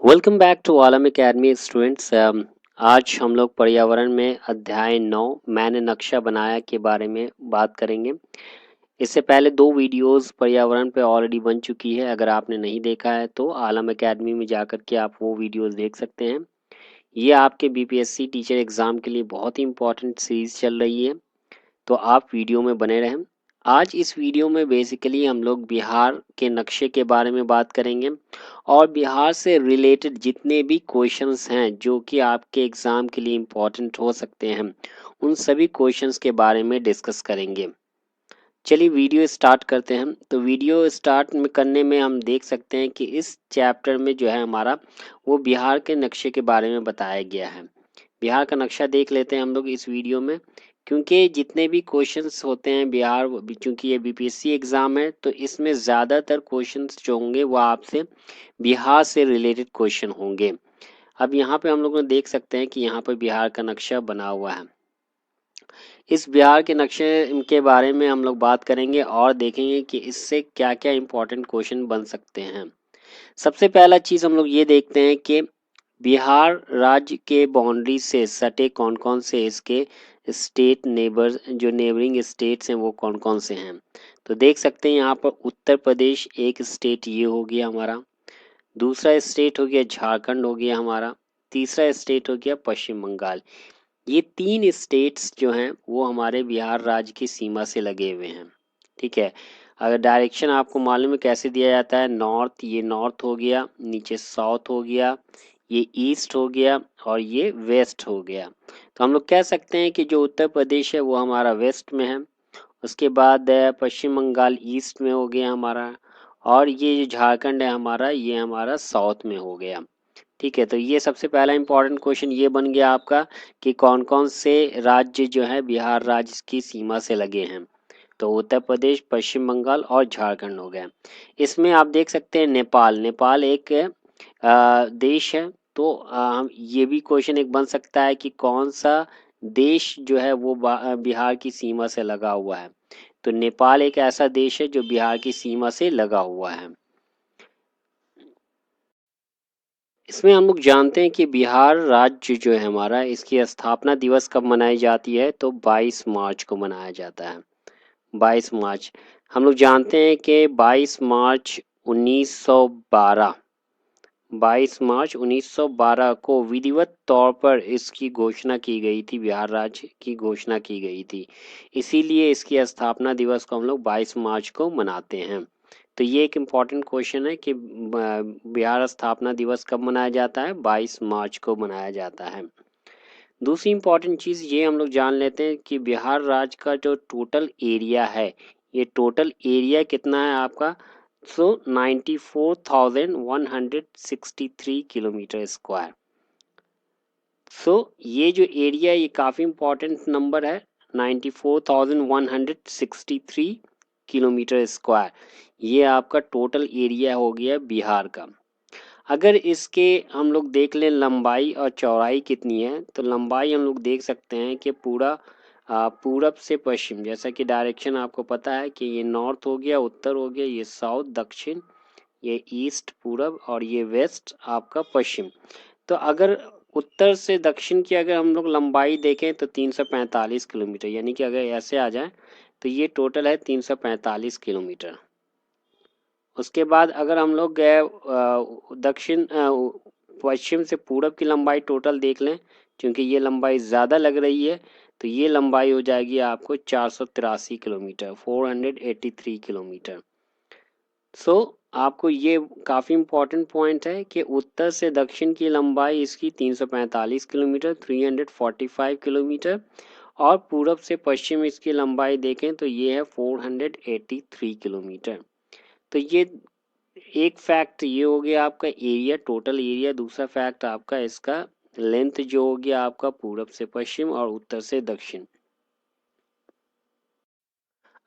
Welcome back to Alam academy students. आज हम लोग पर्यावरण में अध्याय 9 मैंने नक्शा बनाया के बारे में बात करेंगे। इससे पहले दो वीडियोस पर्यावरण पे ऑलरेडी बन चुकी है। अगर आपने नहीं देखा है तो आलम एकेडमी में जाकर के आप वो वीडियोस देख सकते हैं। ये आपके बीपीएससी टीचर एग्ज़ाम के लिए बहुत ही इंपॉर्टेंट सीरीज चल रही है, तो आप वीडियो में बने रहें। आज इस वीडियो में बेसिकली हम लोग बिहार के नक्शे के बारे में बात करेंगे और बिहार से रिलेटेड जितने भी क्वेश्चंस हैं जो कि आपके एग्ज़ाम के लिए इम्पोर्टेंट हो सकते हैं, उन सभी क्वेश्चंस के बारे में डिस्कस करेंगे। चलिए वीडियो स्टार्ट करते हैं। तो वीडियो स्टार्ट में करने में हम देख सकते हैं कि इस चैप्टर में जो है हमारा वो बिहार के नक्शे के बारे में बताया गया है। बिहार का नक्शा देख लेते हैं हम लोग इस वीडियो में, क्योंकि जितने भी क्वेश्चंस होते हैं बिहार, क्योंकि ये बीपीएससी एग्ज़ाम है तो इसमें ज़्यादातर क्वेश्चंस जो होंगे वो आपसे बिहार से रिलेटेड क्वेश्चन होंगे। अब यहाँ पे हम लोग देख सकते हैं कि यहाँ पर बिहार का नक्शा बना हुआ है। इस बिहार के नक्शे के बारे में हम लोग बात करेंगे और देखेंगे कि इससे क्या क्या इम्पोर्टेंट क्वेश्चन बन सकते हैं। सबसे पहला चीज़ हम लोग ये देखते हैं कि बिहार राज्य के बाउंड्री से सटे कौन कौन से इसके स्टेट नेबर्स, जो नेबरिंग स्टेट्स हैं वो कौन कौन से हैं। तो देख सकते हैं यहाँ पर उत्तर प्रदेश एक स्टेट ये हो गया हमारा, दूसरा स्टेट हो गया झारखंड हो गया हमारा, तीसरा स्टेट हो गया पश्चिम बंगाल। ये तीन स्टेट्स जो हैं वो हमारे बिहार राज्य की सीमा से लगे हुए हैं। ठीक है, अगर डायरेक्शन आपको मालूम है कैसे दिया जाता है, नॉर्थ, ये नॉर्थ हो गया, नीचे साउथ हो गया, ये ईस्ट हो गया और ये वेस्ट हो गया। तो हम लोग कह सकते हैं कि जो उत्तर प्रदेश है वो हमारा वेस्ट में है, उसके बाद पश्चिम बंगाल ईस्ट में हो गया हमारा, और ये जो झारखंड है हमारा ये हमारा साउथ में हो गया। ठीक है, तो ये सबसे पहला इंपॉर्टेंट क्वेश्चन ये बन गया आपका कि कौन कौन से राज्य जो है बिहार राज्य की सीमा से लगे हैं। तो उत्तर प्रदेश, पश्चिम बंगाल और झारखंड हो गया। इसमें आप देख सकते हैं नेपाल, नेपाल एक देश है। तो ये भी क्वेश्चन एक बन सकता है कि कौन सा देश जो है वो बिहार की सीमा से लगा हुआ है। तो नेपाल एक ऐसा देश है जो बिहार की सीमा से लगा हुआ है। इसमें हम लोग जानते हैं कि बिहार राज्य जो है हमारा, इसकी स्थापना दिवस कब मनाई जाती है, तो 22 मार्च को मनाया जाता है। 22 मार्च हम लोग जानते हैं कि 22 मार्च 1912, 22 मार्च 1912 को विधिवत तौर पर इसकी घोषणा की गई थी, बिहार राज्य की घोषणा की गई थी। इसीलिए इसकी स्थापना दिवस को हम लोग 22 मार्च को मनाते हैं। तो ये एक इम्पॉर्टेंट क्वेश्चन है कि बिहार स्थापना दिवस कब मनाया जाता है, 22 मार्च को मनाया जाता है। दूसरी इम्पॉर्टेंट चीज़ ये हम लोग जान लेते हैं कि बिहार राज्य का जो टोटल एरिया है, ये टोटल एरिया कितना है आपका, सो 94,163 किलोमीटर स्क्वायर। सो ये जो एरिया, ये काफ़ी इम्पोर्टेंट नंबर है, 94,163 किलोमीटर स्क्वायर। ये आपका टोटल एरिया हो गया बिहार का। अगर इसके हम लोग देख लें लंबाई और चौड़ाई कितनी है, तो लंबाई हम लोग देख सकते हैं कि पूरा पूरब से पश्चिम, जैसा कि डायरेक्शन आपको पता है कि ये नॉर्थ हो गया, उत्तर हो गया, ये साउथ दक्षिण, ये ईस्ट पूरब और ये वेस्ट आपका पश्चिम। तो अगर उत्तर से दक्षिण की अगर हम लोग लंबाई देखें तो 345 किलोमीटर, यानी कि अगर ऐसे आ जाए तो ये टोटल है 345 किलोमीटर। उसके बाद अगर हम लोग दक्षिण पश्चिम से पूरब की लंबाई टोटल देख लें, क्योंकि ये लंबाई ज़्यादा लग रही है, तो ये लंबाई हो जाएगी आपको 483 किलोमीटर, 483 किलोमीटर। सो आपको ये काफ़ी इम्पोर्टेंट पॉइंट है कि उत्तर से दक्षिण की लंबाई इसकी 345 किलोमीटर, 345 किलोमीटर, और पूरब से पश्चिम इसकी लंबाई देखें तो ये है 483 किलोमीटर। तो ये एक फैक्ट ये हो गया आपका एरिया, टोटल एरिया। दूसरा फैक्ट आपका इसका लेंथ जो हो गया आपका पूरब से पश्चिम और उत्तर से दक्षिण।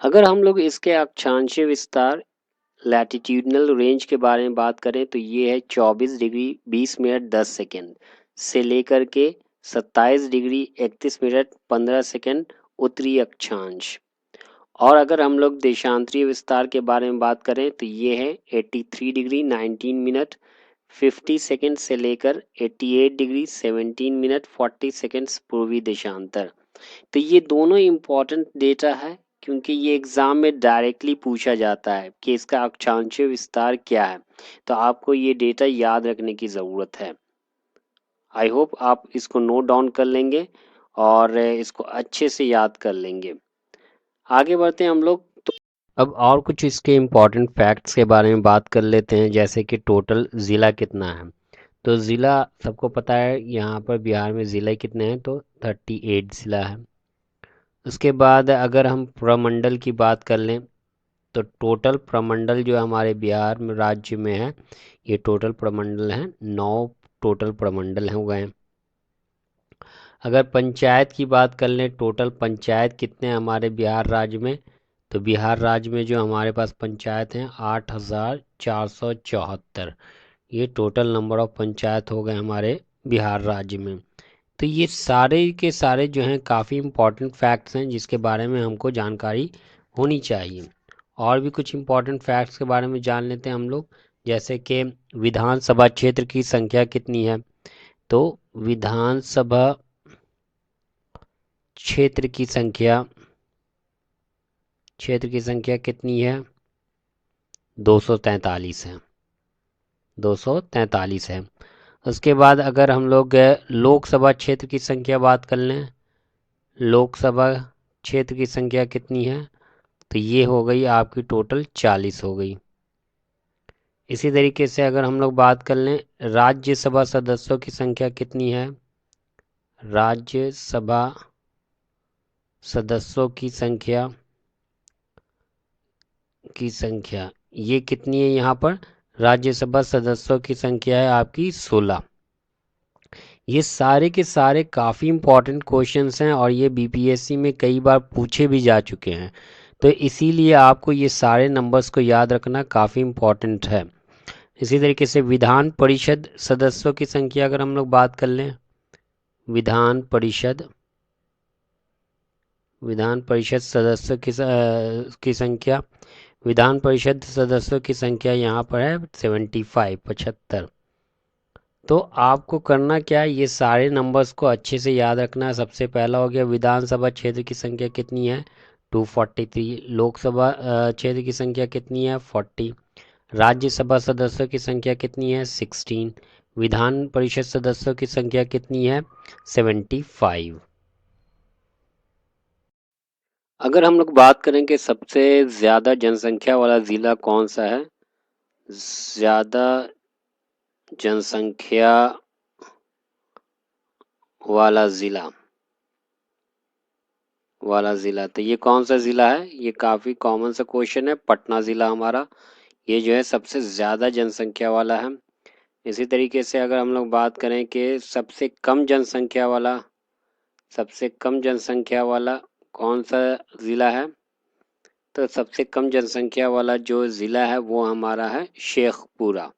अगर हम लोग इसके अक्षांशीय विस्तार, लैटिट्यूडनल रेंज के बारे में बात करें तो ये है 24 डिग्री 20 मिनट 10 सेकेंड से लेकर के 27 डिग्री 31 मिनट 15 सेकेंड उत्तरी अक्षांश। और अगर हम लोग देशांतरीय विस्तार के बारे में बात करें तो ये है 83 डिग्री 19 मिनट 50 सेकंड से लेकर 88 डिग्री 17 मिनट 40 सेकंड्स पूर्वी देशांतर। तो ये दोनों इम्पोर्टेंट डेटा है क्योंकि ये एग्जाम में डायरेक्टली पूछा जाता है कि इसका अक्षांशीय विस्तार क्या है, तो आपको ये डेटा याद रखने की ज़रूरत है। आई होप आप इसको नोट डाउन कर लेंगे और इसको अच्छे से याद कर लेंगे। आगे बढ़ते हैं हम लोग। तो अब और कुछ इसके इम्पोर्टेंट फैक्ट्स के बारे में बात कर लेते हैं, जैसे कि टोटल ज़िला कितना है। तो ज़िला सबको पता है, यहाँ पर बिहार में ज़िले कितने हैं, तो 38 ज़िला है। उसके बाद अगर हम प्रमंडल की बात कर लें तो टोटल प्रमंडल जो हमारे बिहार में राज्य में है, ये टोटल प्रमंडल हैं 9 टोटल प्रमंडल हो गए। अगर पंचायत की बात कर लें, टोटल पंचायत कितने हैं हमारे बिहार राज्य में, तो बिहार राज्य में जो हमारे पास पंचायत हैं 8474, ये टोटल नंबर ऑफ पंचायत हो गए हमारे बिहार राज्य में। तो ये सारे के सारे जो हैं काफ़ी इम्पोर्टेंट फैक्ट्स हैं जिसके बारे में हमको जानकारी होनी चाहिए। और भी कुछ इम्पोर्टेंट फैक्ट्स के बारे में जान लेते हैं हम लोग, जैसे कि विधानसभा क्षेत्र की संख्या कितनी है। तो विधानसभा क्षेत्र की संख्या कितनी है, 243 है, 243 है। उसके बाद अगर हम लोग लोकसभा क्षेत्र की संख्या बात कर लें, लोकसभा क्षेत्र की संख्या कितनी है, तो ये हो गई आपकी टोटल 40 हो गई। इसी तरीके से अगर हम लोग बात कर लें राज्यसभा सदस्यों की संख्या कितनी है, राज्यसभा सदस्यों की संख्या ये कितनी है, यहाँ पर राज्यसभा सदस्यों की संख्या है आपकी 16। ये सारे के सारे काफ़ी इम्पोर्टेंट क्वेश्चंस हैं और ये बीपीएससी में कई बार पूछे भी जा चुके हैं, तो इसीलिए आपको ये सारे नंबर्स को याद रखना काफ़ी इम्पोर्टेंट है। इसी तरीके से विधान परिषद सदस्यों की संख्या अगर हम लोग बात कर लें, विधान परिषद सदस्यों की संख्या, विधान परिषद सदस्यों की संख्या यहाँ पर है 75। तो आपको करना क्या है, ये सारे नंबर्स को अच्छे से याद रखना है। सबसे पहला हो गया विधानसभा क्षेत्र की संख्या कितनी है, 243। लोकसभा क्षेत्र की संख्या कितनी है, 40। राज्यसभा सदस्यों की संख्या कितनी है, 16। विधान परिषद सदस्यों की संख्या कितनी है, 75। अगर हम लोग बात करें कि सबसे ज़्यादा जनसंख्या वाला ज़िला कौन सा है, ज़्यादा जनसंख्या वाला ज़िला, तो ये कौन सा ज़िला है, ये काफ़ी कॉमन सा क्वेश्चन है। पटना ज़िला हमारा ये जो है सबसे ज़्यादा जनसंख्या वाला है। इसी तरीके से अगर हम लोग बात करें कि सबसे कम जनसंख्या वाला कौन सा ज़िला है, तो सबसे कम जनसंख्या वाला जो ज़िला है वो हमारा है शेखपुरा।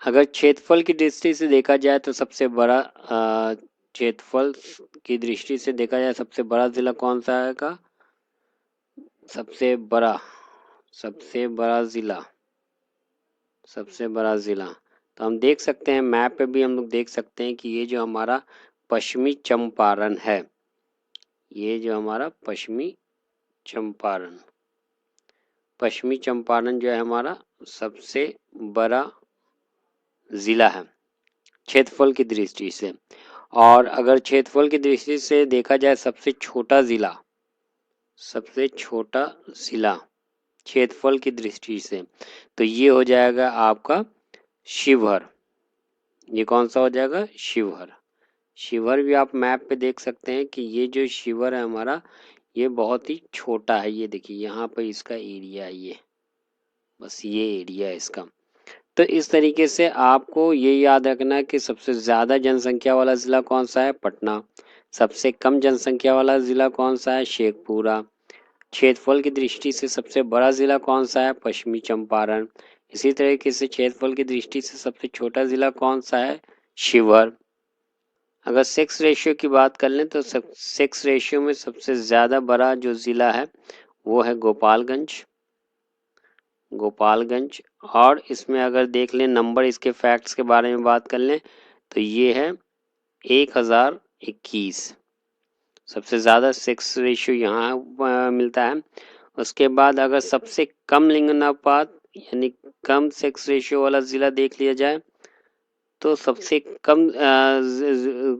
अगर क्षेत्रफल की दृष्टि से देखा जाए तो सबसे बड़ा क्षेत्रफल की दृष्टि से देखा जाए सबसे बड़ा ज़िला कौन सा है, सबसे बड़ा ज़िला तो हम देख सकते हैं मैप पे भी हम लोग देख सकते हैं कि ये जो हमारा पश्चिमी चंपारण है, ये जो हमारा पश्चिमी चंपारण जो है हमारा सबसे बड़ा ज़िला है क्षेत्रफल की दृष्टि से। और अगर क्षेत्रफल की दृष्टि से देखा जाए सबसे छोटा ज़िला क्षेत्रफल की दृष्टि से, तो ये हो जाएगा आपका शिवहर। ये कौन सा हो जाएगा, शिवहर भी आप मैप पे देख सकते हैं कि ये जो शिवहर है हमारा ये बहुत ही छोटा है। ये देखिए यहाँ पर इसका एरिया है, ये बस ये एरिया है इसका। तो इस तरीके से आपको ये याद रखना है कि सबसे ज़्यादा जनसंख्या वाला ज़िला कौन सा है, पटना। सबसे कम जनसंख्या वाला ज़िला कौन सा है, शेखपुरा। क्षेत्रफल की दृष्टि से सबसे बड़ा ज़िला कौन सा है, पश्चिमी चंपारण। इसी तरीके से क्षेत्रफल की दृष्टि से सबसे छोटा ज़िला कौन सा है, शिवहर। अगर सेक्स रेशियो की बात कर लें तो सेक्स रेशियो में सबसे ज़्यादा बड़ा जो ज़िला है वो है गोपालगंज। गोपालगंज। और इसमें अगर देख लें नंबर, इसके फैक्ट्स के बारे में बात कर लें तो ये है 1021। सबसे ज़्यादा सेक्स रेशियो यहाँ मिलता है। उसके बाद अगर सबसे कम लिंगानुपात यानी कम सेक्स रेशियो वाला ज़िला देख लिया जाए तो सबसे कम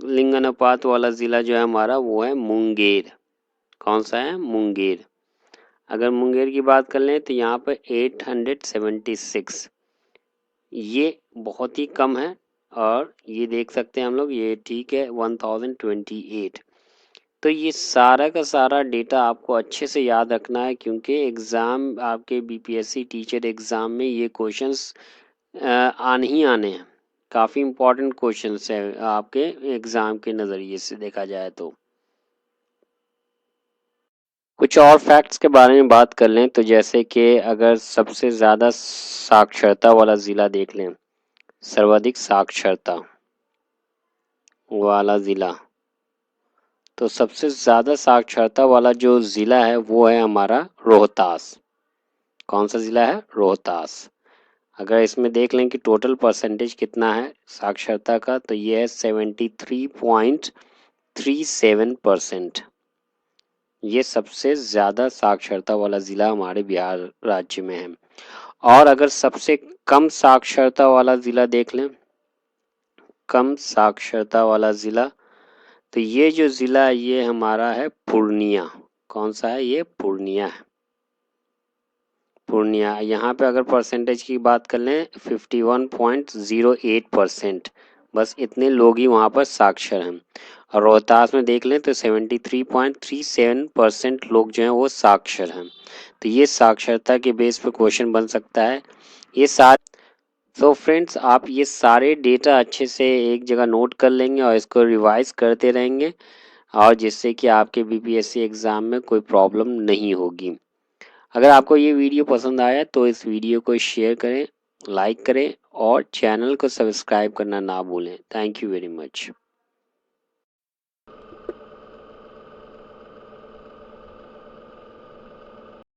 लिंगानुपात वाला ज़िला जो है हमारा वो है मुंगेर। कौन सा है? मुंगेर। अगर मुंगेर की बात कर लें तो यहाँ पर 876, ये बहुत ही कम है। और ये देख सकते हैं हम लोग, ये ठीक है 1028। तो ये सारा का सारा डेटा आपको अच्छे से याद रखना है, क्योंकि एग्ज़ाम आपके बीपीएससी टीचर एग्ज़ाम में ये क्वेश्चंस आने ही आने हैं। काफ़ी इम्पोर्टेंट क्वेश्चंस है आपके एग्ज़ाम के नज़रिए से देखा जाए तो। कुछ और फैक्ट्स के बारे में बात कर लें तो जैसे कि अगर सबसे ज़्यादा साक्षरता वाला ज़िला देख लें, सर्वाधिक साक्षरता वाला ज़िला, तो सबसे ज़्यादा साक्षरता वाला जो ज़िला है वो है हमारा रोहतास। कौन सा ज़िला है? रोहतास। अगर इसमें देख लें कि टोटल परसेंटेज कितना है साक्षरता का, तो ये है 73.37%। ये सबसे ज़्यादा साक्षरता वाला ज़िला हमारे बिहार राज्य में है। और अगर सबसे कम साक्षरता वाला ज़िला देख लें, कम साक्षरता वाला ज़िला, तो ये जो ज़िला है ये हमारा है पूर्णिया। कौन सा है? ये पूर्णिया है। पूर्णिया। यहाँ पे अगर परसेंटेज की बात कर लें 51.08%, बस इतने लोग ही वहाँ पर साक्षर हैं। और रोहतास में देख लें तो 73.37% लोग जो हैं वो साक्षर हैं। तो ये साक्षरता के बेस पे क्वेश्चन बन सकता है। ये सारे तो फ्रेंड्स आप ये सारे डेटा अच्छे से एक जगह नोट कर लेंगे और इसको रिवाइज करते रहेंगे, और जिससे कि आपके बीपीएससी एग्ज़ाम में कोई प्रॉब्लम नहीं होगी। अगर आपको ये वीडियो पसंद आया तो इस वीडियो को शेयर करें, लाइक करें और चैनल को सब्सक्राइब करना ना भूलें। Thank you very much.